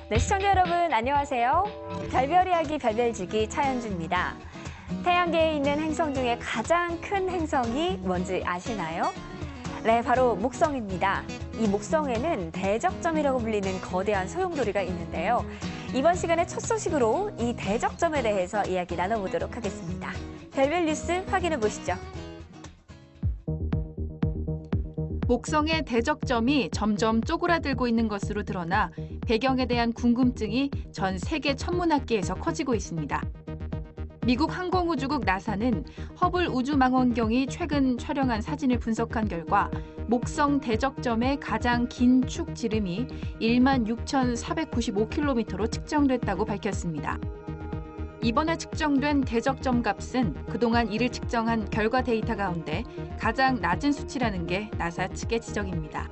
네, 시청자 여러분 안녕하세요. 별별 이야기 별별지기 차현주입니다. 태양계에 있는 행성 중에 가장 큰 행성이 뭔지 아시나요? 네, 바로 목성입니다. 이 목성에는 대적점이라고 불리는 거대한 소용돌이가 있는데요. 이번 시간에 첫 소식으로 이 대적점에 대해서 이야기 나눠보도록 하겠습니다. 별별 뉴스 확인해 보시죠. 목성의 대적점이 점점 쪼그라들고 있는 것으로 드러나 배경에 대한 궁금증이 전 세계 천문학계에서 커지고 있습니다. 미국 항공우주국 나사는 허블 우주망원경이 최근 촬영한 사진을 분석한 결과 목성 대적점의 가장 긴 축 지름이 16,495km로 측정됐다고 밝혔습니다. 이번에 측정된 대적점 값은 그동안 이를 측정한 결과 데이터 가운데 가장 낮은 수치라는 게 나사 측의 지적입니다.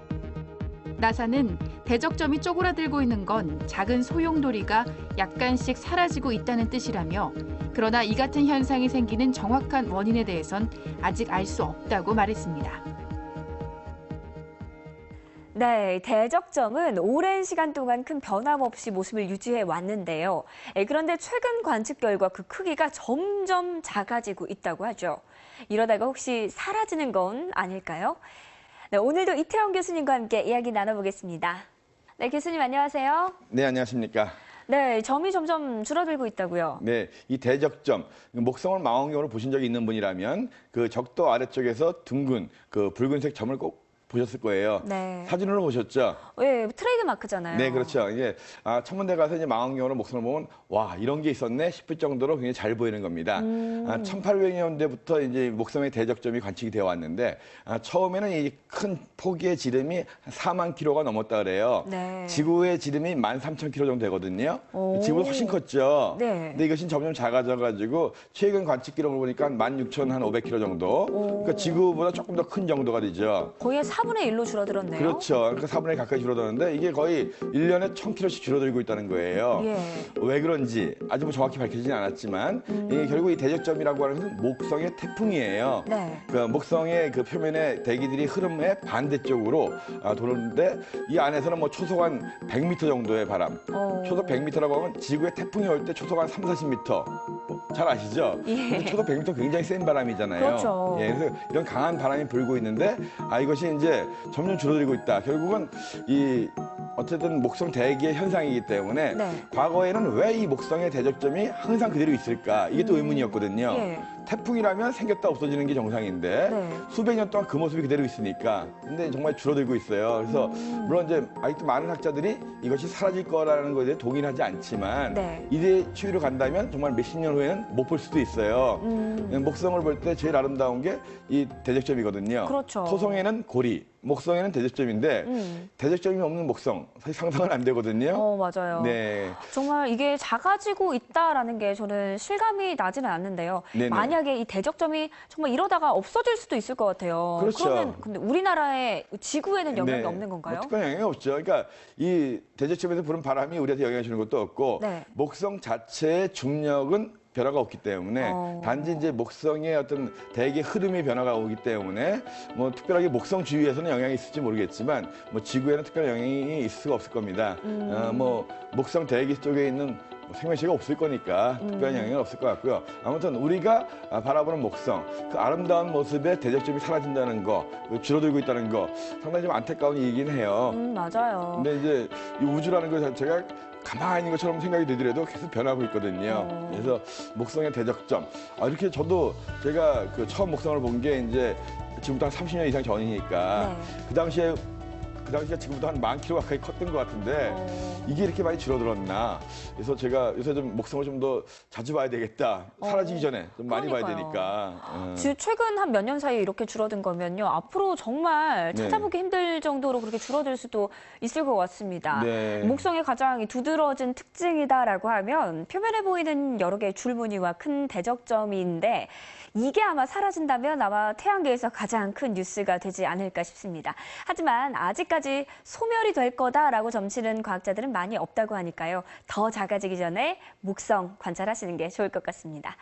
나사는 대적점이 쪼그라들고 있는 건 작은 소용돌이가 약간씩 사라지고 있다는 뜻이라며, 그러나 이 같은 현상이 생기는 정확한 원인에 대해선 아직 알 수 없다고 말했습니다. 네, 대적점은 오랜 시간 동안 큰 변함없이 모습을 유지해 왔는데요. 그런데 최근 관측 결과 그 크기가 점점 작아지고 있다고 하죠. 이러다가 혹시 사라지는 건 아닐까요? 네, 오늘도 이태원 교수님과 함께 이야기 나눠보겠습니다. 네, 교수님 안녕하세요. 네, 안녕하십니까. 네, 점이 점점 줄어들고 있다고요. 네, 이 대적점, 목성을 망원경으로 보신 적이 있는 분이라면 그 적도 아래쪽에서 둥근 그 붉은색 점을 꼭 보셨을 거예요. 네. 사진으로 보셨죠? 네, 트레이드 마크잖아요. 네, 그렇죠. 이게 천문대 가서 이제 망원경으로 목성을 보면 와, 이런 게 있었네 싶을 정도로 굉장히 잘 보이는 겁니다. 1800년대부터 이제 목성의 대적점이 관측이 되어 왔는데 처음에는 이 큰 폭의 지름이 4만 킬로가 넘었다 그래요. 네. 지구의 지름이 13,000 킬로 정도 되거든요. 오. 지구보다 훨씬 컸죠. 네. 근데 이것이 점점 작아져가지고 최근 관측 기록을 보니까 16,500 킬로 정도. 그러니까 지구보다 조금 더 큰 정도가 되죠. 거의 4분의 1로 줄어들었네요. 그렇죠. 그러니까 4분의 1 가까이 줄어드는데 이게 거의 1년에 1,000km씩 줄어들고 있다는 거예요. 예. 왜 그런지 아직 뭐 정확히 밝혀지진 않았지만 이게 결국 이 대적점이라고 하는 것은 목성의 태풍이에요. 네. 그 목성의 그 표면의 대기들이 흐름의 반대쪽으로 도는데 이 안에서는 뭐 초속 한 100m 정도의 바람. 초속 100m라고 하면 지구에 태풍이 올 때 초속 한 30, 40m. 잘 아시죠? 예. 초속 100m 굉장히 센 바람이잖아요. 그렇죠. 예, 그래서 이런 강한 바람이 불고 있는데 이것이 이제 점점 줄어들고 있다. 결국은 이 어쨌든 목성 대기의 현상이기 때문에 네. 과거에는 왜 이 목성의 대적점이 항상 그대로 있을까? 이게 또 의문이었거든요. 예. 태풍이라면 생겼다 없어지는 게 정상인데 네. 수백 년 동안 그 모습이 그대로 있으니까 근데 정말 줄어들고 있어요. 그래서 물론 이제 아직도 많은 학자들이 이것이 사라질 거라는 것에 대해 동의는 하지 않지만 네. 이대 추이로 간다면 정말 몇십 년 후에는 못 볼 수도 있어요. 목성을 볼 때 제일 아름다운 게 이 대적점이거든요. 그렇죠. 토성에는 고리, 목성에는 대적점인데 대적점이 없는 목성 사실 상상은 안 되거든요. 맞아요. 네. 정말 이게 작아지고 있다라는 게 저는 실감이 나지는 않는데요. 네네. 만약에 이 대적점이 정말 이러다가 없어질 수도 있을 것 같아요. 그렇죠. 그러면 근데 우리나라의 지구에는 영향이 네. 없는 건가요? 뭐 특별한 영향이 없죠. 그러니까 이 대적점에서 부는 바람이 우리한테 영향을 주는 것도 없고 네. 목성 자체의 중력은 변화가 없기 때문에 단지 이제 목성의 어떤 대기 흐름의 변화가 오기 때문에 뭐 특별하게 목성 주위에서는 영향이 있을지 모르겠지만 뭐 지구에는 특별한 영향이 있을 수가 없을 겁니다. 뭐 목성 대기 쪽에 있는 생명체가 없을 거니까 특별한 영향은 없을 것 같고요. 아무튼 우리가 바라보는 목성, 그 아름다운 모습에 대적점이 사라진다는 거, 줄어들고 있다는 거 상당히 좀 안타까운 얘기긴 해요. 맞아요. 근데 이제 이 우주라는 것 자체가 가만히 있는 것처럼 생각이 들더라도 계속 변하고 있거든요. 그래서 목성의 대적점. 이렇게 저도 제가 그 처음 목성을 본 게 이제 지금부터 한 30년 이상 전이니까 네. 그 당시에 지금부터 한 10,000km 가까이 컸던 것 같은데 이게 이렇게 많이 줄어들었나. 그래서 제가 요새 좀 목성을 좀 더 자주 봐야 되겠다. 사라지기 전에 좀 많이 봐야 그러니까요. 되니까. 최근 한 몇 년 사이에 이렇게 줄어든 거면요. 앞으로 정말 네. 찾아보기 힘들 정도로 그렇게 줄어들 수도 있을 것 같습니다. 네. 목성의 가장 두드러진 특징이다라고 하면 표면에 보이는 여러 개의 줄무늬와 큰 대적점인데 이게 아마 사라진다면 아마 태양계에서 가장 큰 뉴스가 되지 않을까 싶습니다. 하지만 아직까지 소멸이 될 거다라고 점치는 과학자들은 많이 없다고 하니까요. 더 작아지기 전에 목성 관찰하시는 게 좋을 것 같습니다.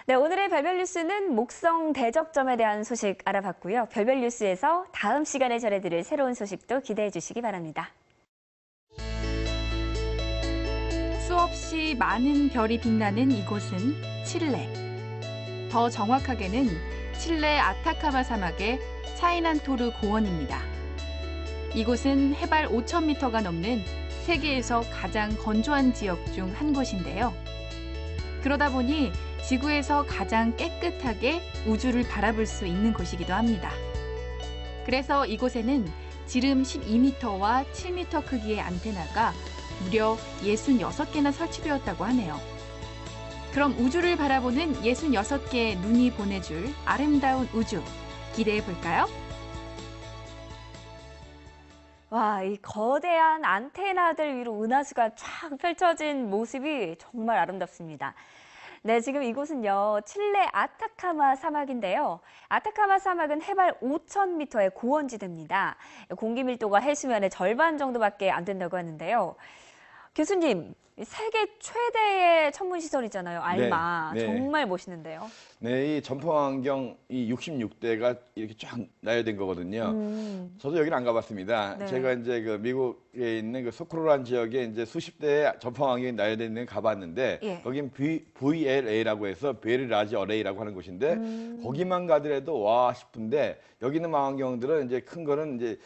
네, 오늘의 별별 뉴스는 목성 대적점에 대한 소식 알아봤고요. 별별 뉴스에서 다음 시간에 전해드릴 새로운 소식도 기대해 주시기 바랍니다. 수없이 많은 별이 빛나는 이곳은 칠레. 더 정확하게는 칠레 아타카마 사막의 차이난토르 고원입니다. 이곳은 해발 5,000m가 넘는 세계에서 가장 건조한 지역 중 한 곳인데요. 그러다 보니 지구에서 가장 깨끗하게 우주를 바라볼 수 있는 곳이기도 합니다. 그래서 이곳에는 지름 12m와 7m 크기의 안테나가 무려 66개나 설치되었다고 하네요. 그럼 우주를 바라보는 66개의 눈이 보내줄 아름다운 우주, 기대해 볼까요? 와, 이 거대한 안테나들 위로 은하수가 쫙 펼쳐진 모습이 정말 아름답습니다. 네, 지금 이곳은요, 칠레 아타카마 사막인데요. 아타카마 사막은 해발 5,000m의 고원지대입니다. 공기 밀도가 해수면의 절반 정도밖에 안 된다고 하는데요. 교수님, 세계 최대의 천문 시설이잖아요, 알마. 네, 네. 정말 멋있는데요. 네, 이 전파환경 이 66대가 이렇게 쫙 나열된 거거든요. 저도 여기는 안 가봤습니다. 네. 제가 이제 그 미국에 있는 그 소크로란 지역에 이제 수십 대의 전파환경이 나열된 데는 가봤는데, 예. 거긴 VLA라고 해서 Very Large Array라고 하는 곳인데, 거기만 가더라도 와 싶은데, 여기 있는 망원경들은 이제 큰 거는 이제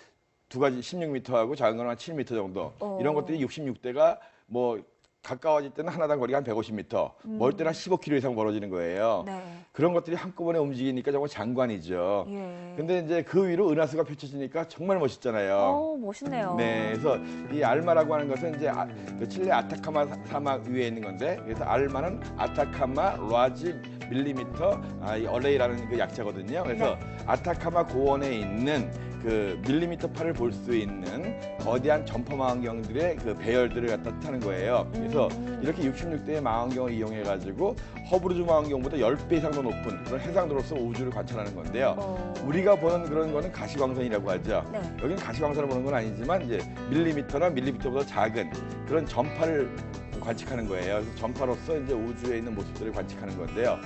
두 가지 16m하고 작은 거는 한 7m 정도. 이런 것들이 66대가 뭐 가까워질 때는 하나당 거리가 한 150m, 멀 때는 한 15km 이상 멀어지는 거예요. 네. 그런 것들이 한꺼번에 움직이니까 정말 장관이죠. 예. 근데 이제 그 위로 은하수가 펼쳐지니까 정말 멋있잖아요. 멋있네요. 네, 그래서 이 알마라고 하는 것은 이제 그 칠레 아타카마 사막 위에 있는 건데, 그래서 알마는 아타카마 라지 밀리미터 이 어레이라는 그 약자거든요. 그래서 네. 아타카마 고원에 있는 그 밀리미터 팔을 볼 수 있는 거대한 전파망원경들의 그 배열들을 갖다 타는 거예요. 그래서 이렇게 66대의 망원경을 이용해 가지고 허브루즈 망원경보다 10배 이상 더 높은 그런 해상도로서 우주를 관찰하는 건데요. 우리가 보는 그런 거는 가시광선이라고 하죠. 네. 여기는 가시광선을 보는 건 아니지만 이제 밀리미터나 밀리미터보다 작은 그런 전파를 관측하는 거예요. 그래서 전파로서 이제 우주에 있는 모습들을 관측하는 건데요.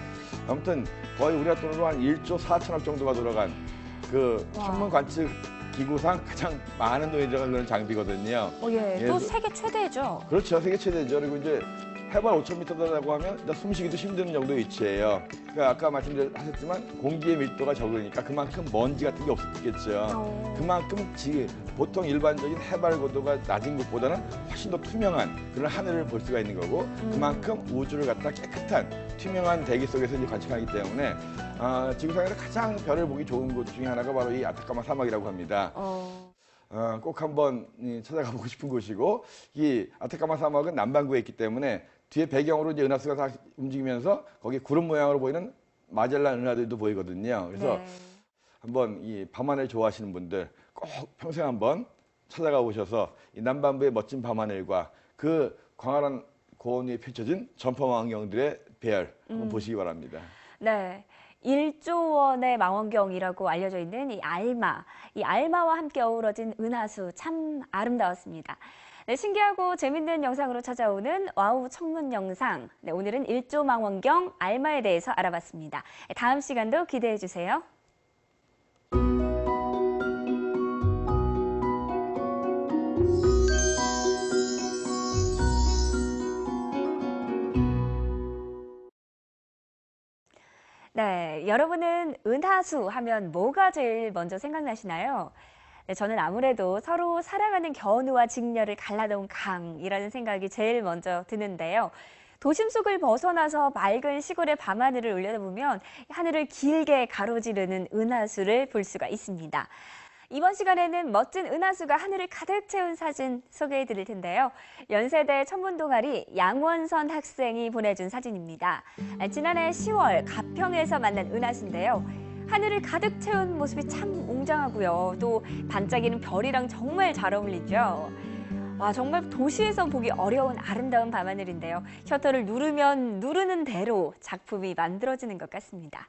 아무튼 거의 우리가 돈으로 한 1조 4천억 정도가 들어간 그 와. 천문 관측 기구상 가장 많은 돈이 들어간 그런 장비거든요. 예. 예, 또 그래서- 세계 최대죠. 그렇죠. 세계 최대죠. 그리고 이제 해발 5,000m라고 하면 일단 숨쉬기도 힘든 정도의 위치예요. 그러니까 아까 말씀하셨지만 공기의 밀도가 적으니까 그만큼 먼지 같은 게 없겠죠. 그만큼 보통 일반적인 해발 고도가 낮은 곳보다는 훨씬 더 투명한 그런 하늘을 볼 수가 있는 거고, 그만큼 우주를 갖다 깨끗한 투명한 대기 속에서 이제 관측하기 때문에 지구상에서 가장 별을 보기 좋은 곳 중에 하나가 바로 이 아타카마 사막이라고 합니다. 꼭 한번 찾아가 보고 싶은 곳이고, 이 아타카마 사막은 남반구에 있기 때문에 뒤에 배경으로 이제 은하수가 다 움직이면서 거기 구름 모양으로 보이는 마젤란 은하들도 보이거든요. 그래서 네. 한번 이 밤하늘 좋아하시는 분들 꼭 평생 한번 찾아가 보셔서 이 남반부의 멋진 밤하늘과 그 광활한 고원 위에 펼쳐진 전파망원경들의 배열 한번 보시기 바랍니다. 네. 1조 원의 망원경이라고 알려져 있는 이 알마와 함께 어우러진 은하수 참 아름다웠습니다. 네, 신기하고 재밌는 영상으로 찾아오는 와우 천문 영상. 네, 오늘은 1조 망원경 알마에 대해서 알아봤습니다. 다음 시간도 기대해 주세요. 네, 여러분은 은하수 하면 뭐가 제일 먼저 생각나시나요? 네, 저는 아무래도 서로 사랑하는 견우와 직녀를 갈라놓은 강이라는 생각이 제일 먼저 드는데요. 도심 속을 벗어나서 맑은 시골의 밤하늘을 올려다보면 하늘을 길게 가로지르는 은하수를 볼 수가 있습니다. 이번 시간에는 멋진 은하수가 하늘을 가득 채운 사진 소개해 드릴 텐데요. 연세대 천문동아리 양원선 학생이 보내준 사진입니다. 지난해 10월 가평에서 만난 은하수인데요. 하늘을 가득 채운 모습이 참 웅장하고요. 또 반짝이는 별이랑 정말 잘 어울리죠. 와, 정말 도시에서 보기 어려운 아름다운 밤하늘인데요. 셔터를 누르면 누르는 대로 작품이 만들어지는 것 같습니다.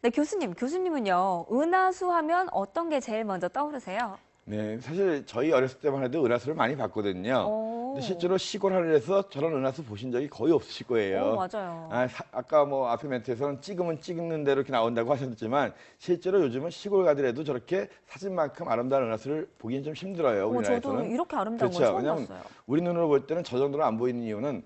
네, 교수님은요, 은하수 하면 어떤 게 제일 먼저 떠오르세요? 네, 사실 저희 어렸을 때만 해도 은하수를 많이 봤거든요. 실제로 시골 하늘에서 저런 은하수 보신 적이 거의 없으실 거예요. 맞아요. 아까 뭐 앞에 멘트에서는 찍으면 찍는 대로 이렇게 나온다고 하셨지만 실제로 요즘은 시골 가더라도 저렇게 사진만큼 아름다운 은하수를 보기는 좀 힘들어요. 우리나라에서는. 저도 이렇게 아름다운 건 그렇죠. 처음 왜냐하면 봤어요. 우리 눈으로 볼 때는 저 정도로 안 보이는 이유는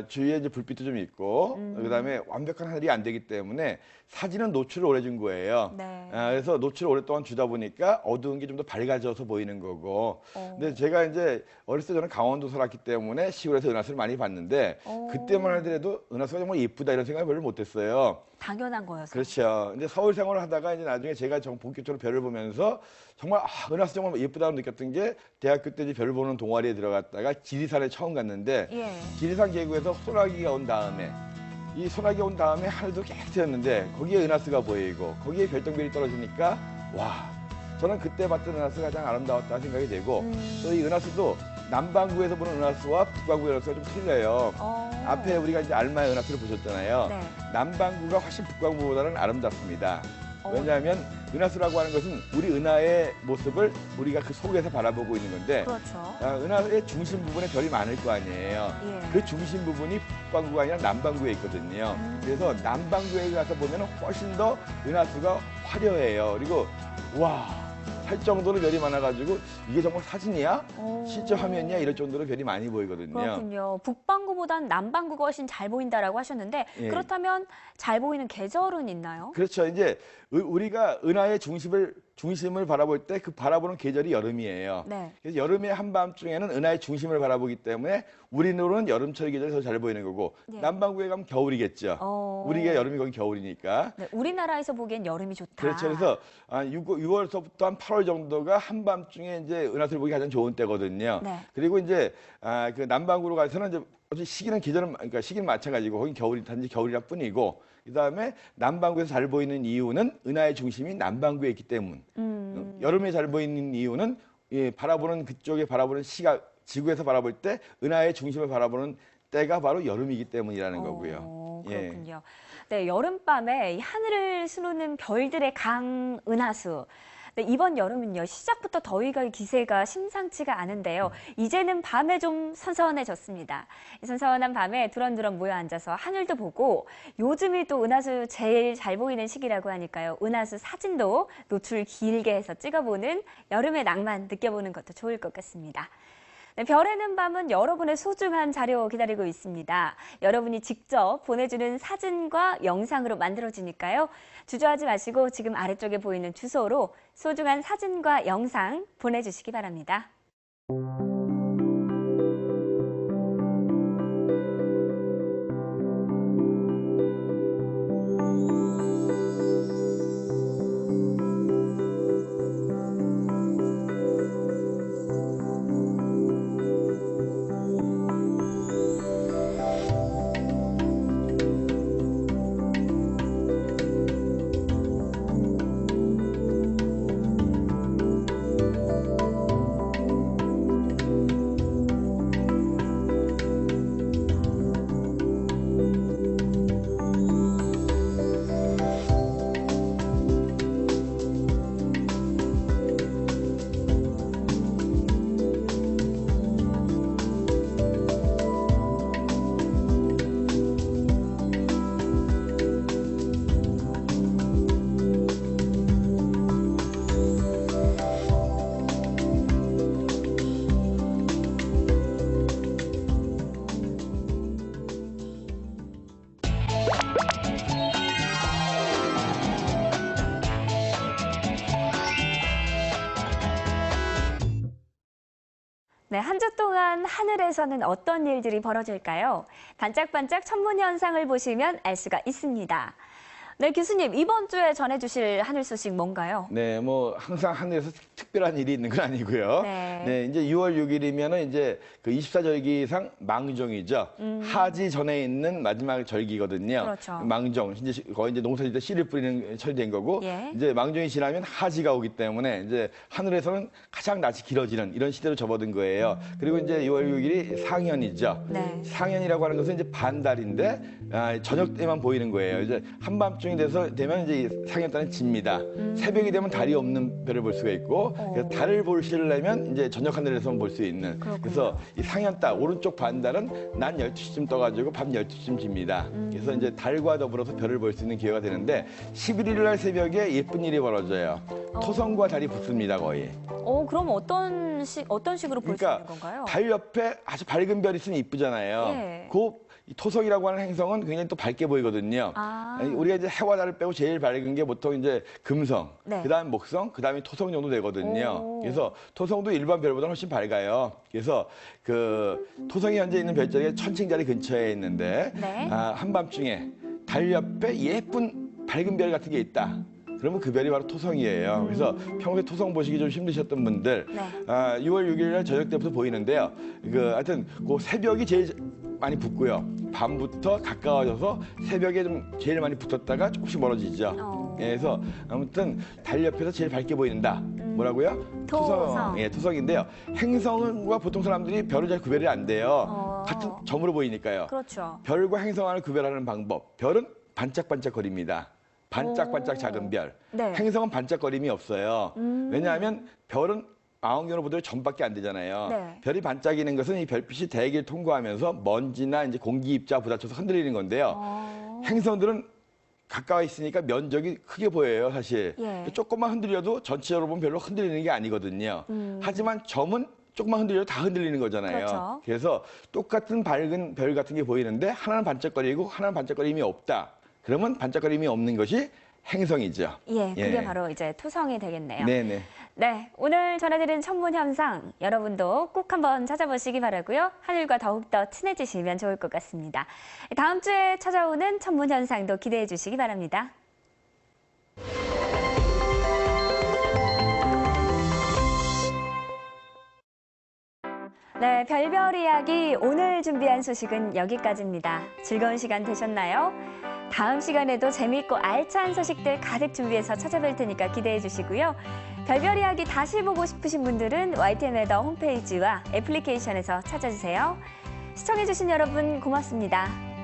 주위에 이제 불빛도 좀 있고 그다음에 완벽한 하늘이 안 되기 때문에 사진은 노출을 오래 준 거예요. 네. 그래서 노출을 오랫동안 주다 보니까 어두운 게 좀 더 밝아져서 보이는 거고. 근데 제가 이제 어렸을 때 저는 강원도 살았기 때문에 시골에서 은하수를 많이 봤는데 그때만 하더라도 은하수가 정말 예쁘다 이런 생각을 별로 못했어요. 당연한 거여서. 그렇죠. 이제 서울 생활을 하다가 이제 나중에 제가 본격적으로 별을 보면서 정말 은하수 정말 예쁘다고 느꼈던 게 대학교 때 이제 별을 보는 동아리에 들어갔다가 지리산에 처음 갔는데 예. 지리산 계곡에서 소나기가 온 다음에 이 소나기 온 다음에 하늘도 깨끗해졌는데 거기에 은하수가 보이고 거기에 별똥별이 떨어지니까 와 저는 그때 봤던 은하수가 가장 아름다웠다는 생각이 되고 또 이 은하수도 남반구에서 보는 은하수와 북반구의 은하수가 좀 틀려요. 앞에 우리가 이제 알마의 은하수를 보셨잖아요. 네. 남반구가 훨씬 북반구보다는 아름답습니다. 왜냐하면 은하수라고 하는 것은 우리 은하의 모습을 우리가 그 속에서 바라보고 있는 건데 그렇죠. 은하의 중심 부분에 별이 많을 거 아니에요. 예. 그 중심 부분이 북반구가 아니라 남반구에 있거든요. 그래서 남반구에 가서 보면 훨씬 더 은하수가 화려해요. 그리고 와 할 정도로 별이 많아가지고 이게 정말 사진이야? 실제 화면이야? 이럴 정도로 별이 많이 보이거든요. 그렇군요. 북반구보단 남반구가 훨씬 잘 보인다라고 하셨는데 예. 그렇다면 잘 보이는 계절은 있나요? 그렇죠. 이제 우리가 은하의 중심을 바라볼 때 그 바라보는 계절이 여름이에요. 네. 그래서 여름의 한밤중에는 은하의 중심을 바라보기 때문에 우리 눈으로는 여름철 계절이 더 잘 보이는 거고 네. 남반구에 가면 겨울이겠죠. 우리가 여름이 거긴 겨울이니까. 네, 우리나라에서 보기엔 여름이 좋다. 그렇죠. 그래서 6월서부터 한 8월 정도가 한밤중에 이제 은하수를 보기 가장 좋은 때거든요. 네. 그리고 이제 그 남반구로 가서는 이제 어차피 시기는 그러니까 시기는 마찬가지고 거긴 단지 겨울이라 뿐이고 그다음에 남반구에서 잘 보이는 이유는 은하의 중심이 남반구에 있기 때문. 여름에 잘 보이는 이유는 바라보는 그쪽에 바라보는 시각 지구에서 바라볼 때 은하의 중심을 바라보는 때가 바로 여름이기 때문이라는 거고요. 그렇군요. 네, 여름밤에 이 하늘을 수놓는 별들의 강 은하수. 네, 이번 여름은요, 시작부터 더위가 기세가 심상치가 않은데요. 이제는 밤에 좀 선선해졌습니다. 이 선선한 밤에 두런두런 모여 앉아서 하늘도 보고 요즘이 또 은하수 제일 잘 보이는 시기라고 하니까요. 은하수 사진도 노출 길게 해서 찍어보는 여름의 낭만 느껴보는 것도 좋을 것 같습니다. 네, 별에는 밤은 여러분의 소중한 자료 기다리고 있습니다. 여러분이 직접 보내주는 사진과 영상으로 만들어지니까요. 주저하지 마시고 지금 아래쪽에 보이는 주소로 소중한 사진과 영상 보내주시기 바랍니다. 네, 한 주 동안 하늘에서는 어떤 일들이 벌어질까요? 반짝반짝 천문 현상을 보시면 알 수가 있습니다. 네, 교수님, 이번 주에 전해주실 하늘 소식 뭔가요? 네, 뭐 항상 하늘에서 특별한 일이 있는 건 아니고요. 네. 이제 6월 6일이면은 이제 그 24절기상 망종이죠. 하지 전에 있는 마지막 절기거든요. 그렇죠. 망종, 이제 거의 이제 농사질 때 씨를 뿌리는 철이 된 거고, 예. 이제 망종이 지나면 하지가 오기 때문에 이제 하늘에서는 가장 낮이 길어지는 이런 시대로 접어든 거예요. 그리고 이제 6월 6일이 상현이죠. 네. 상현이라고 하는 것은 이제 반달인데 저녁 때만 보이는 거예요. 이제 한밤중 밤중이 되면 이제 이 상현달은 집니다. 새벽이 되면 달이 없는 별을 볼 수가 있고 그래서 달을 보시려면 이제 저녁 하늘에서만 볼 수 있는. 그렇군요. 그래서 이 상현달 오른쪽 반달은 낮 12시쯤 떠가지고 밤 12시쯤 집니다. 그래서 이제 달과 더불어서 별을 볼 수 있는 기회가 되는데 11일 날 새벽에 예쁜 일이 벌어져요. 토성과 달이 붙습니다, 거의. 그럼 어떤 식으로 볼 수 그러니까 있는 건가요? 달 옆에 아주 밝은 별이 있으면 이쁘잖아요. 예. 이 토성이라고 하는 행성은 굉장히 또 밝게 보이거든요. 아. 우리가 이제 해와 달을 빼고 제일 밝은 게 보통 이제 금성, 네. 그다음 목성, 그다음에 토성 정도 되거든요. 오. 그래서 토성도 일반 별보다는 훨씬 밝아요. 그래서 그 토성이 현재 있는 별자리가 천칭자리 근처에 있는데 네. 한밤중에 달 옆에 예쁜 밝은 별 같은 게 있다. 그러면 그 별이 바로 토성이에요. 그래서 평소에 토성 보시기 좀 힘드셨던 분들, 네. 6월 6일 날 저녁 때부터 보이는데요. 하여튼 그 새벽이 제일 많이 붙고요. 밤부터 가까워져서 새벽에 좀 제일 많이 붙었다가 조금씩 멀어지죠. 예, 그래서 아무튼 달 옆에서 제일 밝게 보이는다. 뭐라고요? 토성. 예, 토성인데요. 행성과 보통 사람들이 별을 잘 구별이 안 돼요. 같은 점으로 보이니까요. 그렇죠. 별과 행성을 구별하는 방법. 별은 반짝반짝거립니다. 반짝반짝 작은 별. 네. 행성은 반짝거림이 없어요. 왜냐하면 별은 망원경으로 보더라도 점밖에 안 되잖아요. 네. 별이 반짝이는 것은 이 별빛이 대기를 통과하면서 먼지나 이제 공기 입자와 부딪혀서 흔들리는 건데요. 행성들은 가까워 있으니까 면적이 크게 보여요, 사실. 예. 조금만 흔들려도 전체적으로 보면 별로 흔들리는 게 아니거든요. 하지만 점은 조금만 흔들려도 다 흔들리는 거잖아요. 그렇죠. 그래서 똑같은 밝은 별 같은 게 보이는데 하나는 반짝거리고 하나는 반짝거림이 없다. 그러면 반짝거림이 없는 것이 행성이죠. 예, 그게 예. 바로 이제 토성이 되겠네요. 네네. 네, 오늘 전해드린 천문 현상 여러분도 꼭 한번 찾아보시기 바라고요. 하늘과 더욱더 친해지시면 좋을 것 같습니다. 다음 주에 찾아오는 천문 현상도 기대해 주시기 바랍니다. 네, 별별 이야기 오늘 준비한 소식은 여기까지입니다. 즐거운 시간 되셨나요? 다음 시간에도 재미있고 알찬 소식들 가득 준비해서 찾아뵐 테니까 기대해 주시고요. 별별 이야기 다시 보고 싶으신 분들은 YTN 웨더 홈페이지와 애플리케이션에서 찾아주세요. 시청해주신 여러분 고맙습니다.